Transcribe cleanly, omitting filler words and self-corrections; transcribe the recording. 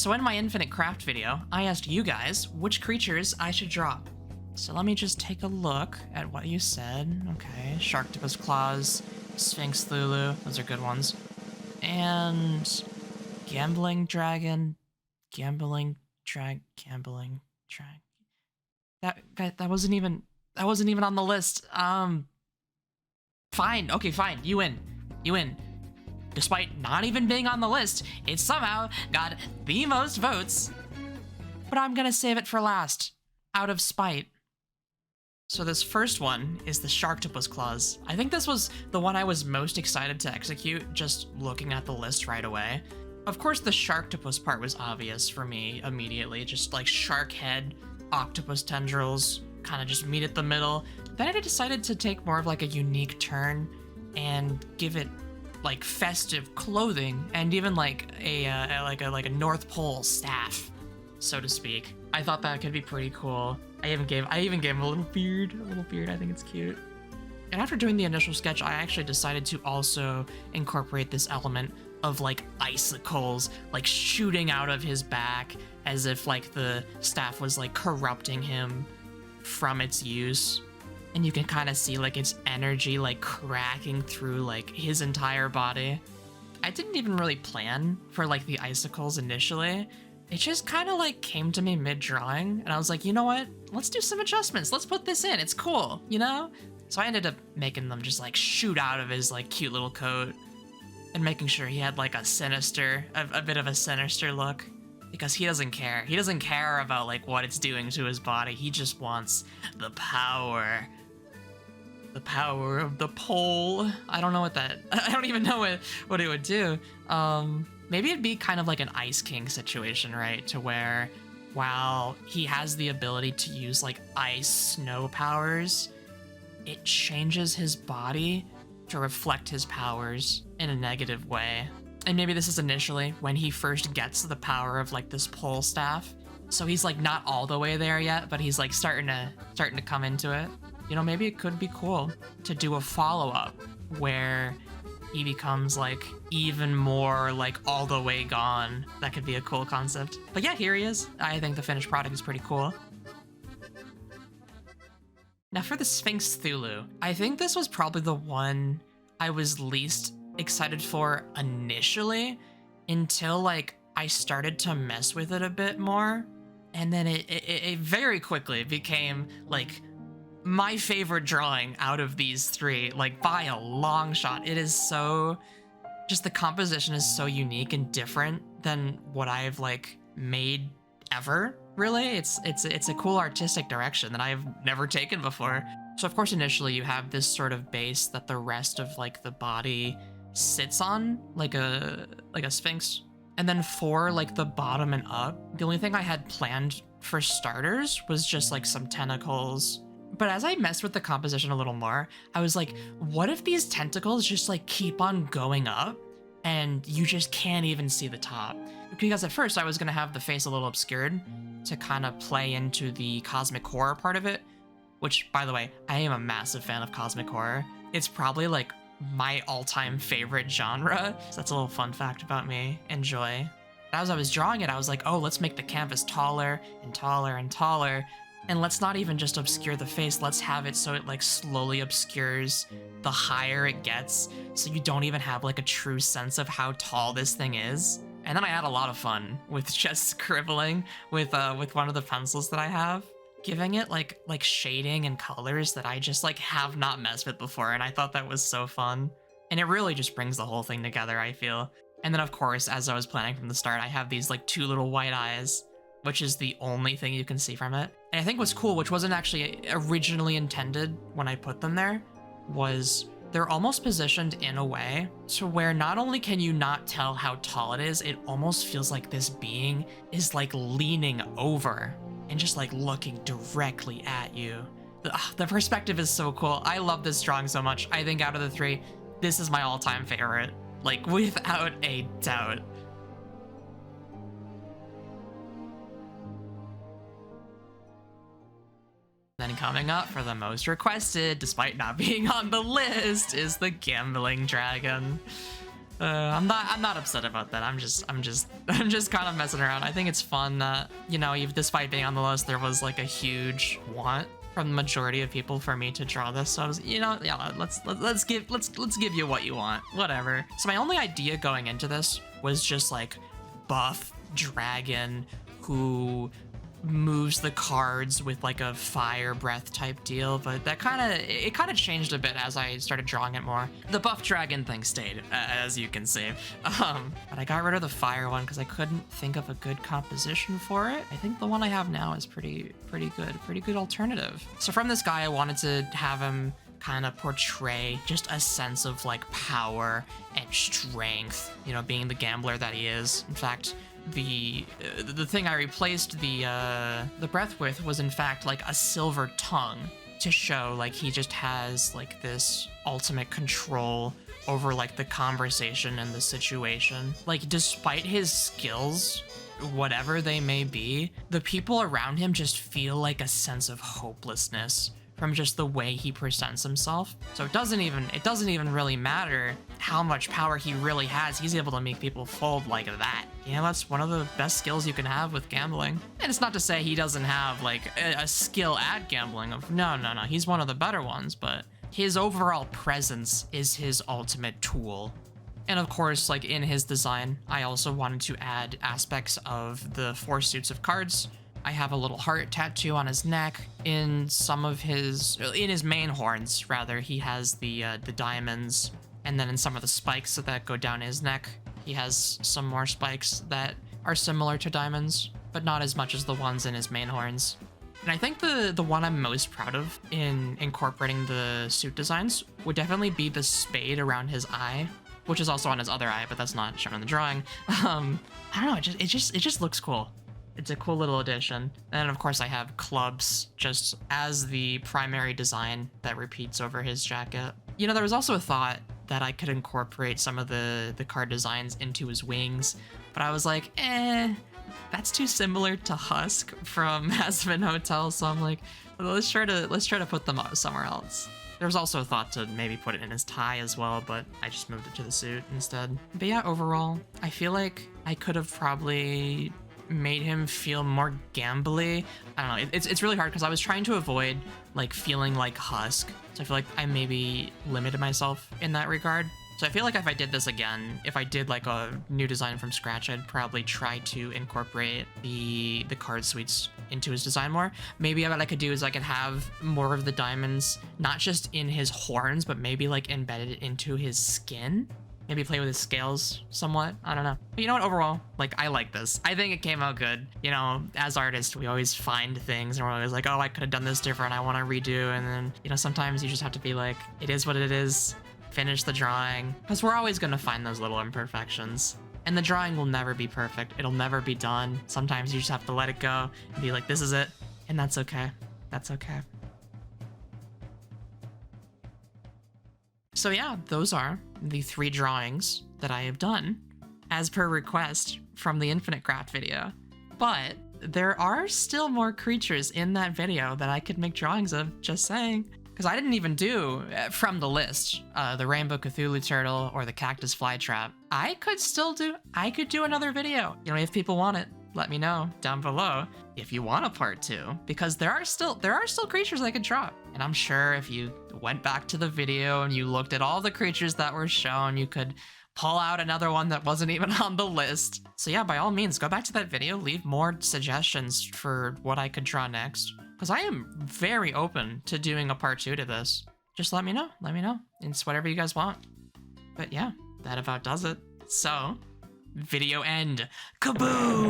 So in my Infinite Craft video, I asked you guys which creatures I should drop. So let me just take a look at what you said. Okay, Sharktopus Claus, Sphinxthulhu, those are good ones. And Gambling Dragon, That wasn't even on the list. Fine, okay, fine, you win. Despite not even being on the list, it somehow got the most votes. But I'm gonna save it for last, out of spite. So this first one is the Sharktopus Claus. I think this was the one I was most excited to execute, just looking at the list right away. Of course, the Sharktopus part was obvious for me immediately, just like shark head, octopus tendrils, kind of just meet at the middle. Then I decided to take more of like a unique turn and give it like festive clothing and even like a North Pole staff, so to speak. I thought that could be pretty cool. I even gave him a little beard. I think it's cute. And after doing the initial sketch, I actually decided to also incorporate this element of like icicles like shooting out of his back, as if like the staff was like corrupting him from its use. And you can kind of see like its energy like cracking through like his entire body. I didn't even really plan for like the icicles initially. It just kind of like came to me mid-drawing, and I was like, you know what? Let's do some adjustments. Let's put this in. It's cool, you know? So I ended up making them just like shoot out of his like cute little coat and making sure he had like a bit of a sinister look, because he doesn't care. He doesn't care about like what it's doing to his body. He just wants the power. The power of the pole. I don't know what that, I don't even know what it would do. Maybe it'd be kind of like an Ice King situation, right? To where while he has the ability to use like ice snow powers, it changes his body to reflect his powers in a negative way. And maybe this is initially when he first gets the power of like this pole staff. So he's like not all the way there yet, but he's like starting to come into it. You know, maybe it could be cool to do a follow-up where he becomes like even more like all the way gone. That could be a cool concept. But yeah, here he is. I think the finished product is pretty cool. Now for the Sphinxthulhu, I think this was probably the one I was least excited for initially, until like I started to mess with it a bit more. And then it very quickly became like my favorite drawing out of these three, like by a long shot. It is so, just the composition is so unique and different than what I've like made ever, really. It's a cool artistic direction that I've never taken before. So of course initially you have this sort of base that the rest of like the body sits on, like a sphinx. And then for like the bottom and up, the only thing I had planned for starters was just like some tentacles. But as I messed with the composition a little more, I was like, what if these tentacles just like keep on going up and you just can't even see the top? Because at first I was gonna have the face a little obscured to kind of play into the cosmic horror part of it, which, by the way, I am a massive fan of cosmic horror. It's probably like my all-time favorite genre. So that's a little fun fact about me. Enjoy. As I was drawing it, I was like, oh, let's make the canvas taller and taller and taller. And let's not even just obscure the face, let's have it so it like slowly obscures the higher it gets, so you don't even have like a true sense of how tall this thing is. And then I had a lot of fun with just scribbling with one of the pencils that I have, giving it like shading and colors that I just like have not messed with before, and I thought that was so fun. And it really just brings the whole thing together, I feel. And then of course, as I was planning from the start, I have these like two little white eyes, which is the only thing you can see from it. And I think what's cool, which wasn't actually originally intended when I put them there, was they're almost positioned in a way to where not only can you not tell how tall it is, it almost feels like this being is like leaning over and just like looking directly at you. The perspective is so cool. I love this drawing so much. I think out of the three, this is my all-time favorite, like without a doubt. Then coming up for the most requested, despite not being on the list, is the Gambling Dragon. I'm not upset about that. I'm just kind of messing around. I think it's fun that, you know, even despite being on the list, there was like a huge want from the majority of people for me to draw this. So I was, you know, yeah, let's give you what you want, whatever. So my only idea going into this was just like buff dragon who moves the cards with like a fire breath type deal, but that kind of changed a bit as I started drawing it more. The buff dragon thing stayed, as you can see, but I got rid of the fire one because I couldn't think of a good composition for it. I think the one I have now is pretty good alternative. So from this guy, I wanted to have him kind of portray just a sense of like power and strength, you know, being the gambler that he is. In fact, the thing I replaced the breath with was in fact like a silver tongue to show like he just has like this ultimate control over like the conversation and the situation. Like despite his skills, whatever they may be, the people around him just feel like a sense of hopelessness from just the way he presents himself. So it doesn't even really matter how much power he really has. He's able to make people fold like that. You know, that's one of the best skills you can have with gambling. And it's not to say he doesn't have like a skill at gambling. No, he's one of the better ones, but his overall presence is his ultimate tool. And of course, like in his design, I also wanted to add aspects of the 4 suits of cards. I have a little heart tattoo on his neck. In his main horns, rather, he has the diamonds, and then in some of the spikes that go down his neck, he has some more spikes that are similar to diamonds, but not as much as the ones in his main horns. And I think the one I'm most proud of in incorporating the suit designs would definitely be the spade around his eye, which is also on his other eye, but that's not shown in the drawing. I don't know, it just looks cool. It's a cool little addition. And of course I have clubs just as the primary design that repeats over his jacket. You know, there was also a thought that I could incorporate some of the card designs into his wings, but I was like, that's too similar to Husk from Hazbin Hotel, so I'm like, let's try to put them somewhere else. There was also a thought to maybe put it in his tie as well, but I just moved it to the suit instead. But yeah, overall, I feel like I could have probably made him feel more gambly. I don't know, it's really hard because I was trying to avoid like feeling like Husk, so I feel like I maybe limited myself in that regard. So I feel like if I did this again, if I did like a new design from scratch, I'd probably try to incorporate the card suites into his design more. Maybe what I could do is I could have more of the diamonds, not just in his horns, but maybe like embedded into his skin. Maybe play with his scales somewhat. I don't know. But you know what? Overall, like, I like this. I think it came out good. You know, as artists, we always find things and we're always like, oh, I could have done this different. I want to redo. And then, you know, sometimes you just have to be like, it is what it is. Finish the drawing. Because we're always going to find those little imperfections. And the drawing will never be perfect. It'll never be done. Sometimes you just have to let it go and be like, this is it. And that's okay. That's okay. So yeah, those are the 3 drawings that I have done as per request from the Infinite Craft video. But there are still more creatures in that video that I could make drawings of, just saying. Because I didn't even do, from the list, the Rainbow Cthulhu Turtle or the Cactus Flytrap. I could do another video. You know, if people want it, let me know down below if you want a part 2, because there are still creatures I could draw. And I'm sure if you went back to the video and you looked at all the creatures that were shown, you could pull out another one that wasn't even on the list. So yeah, by all means, go back to that video, leave more suggestions for what I could draw next, because I am very open to doing a part 2 to this. Just let me know. It's whatever you guys want. But yeah, that about does it. So, video end. Kaboom!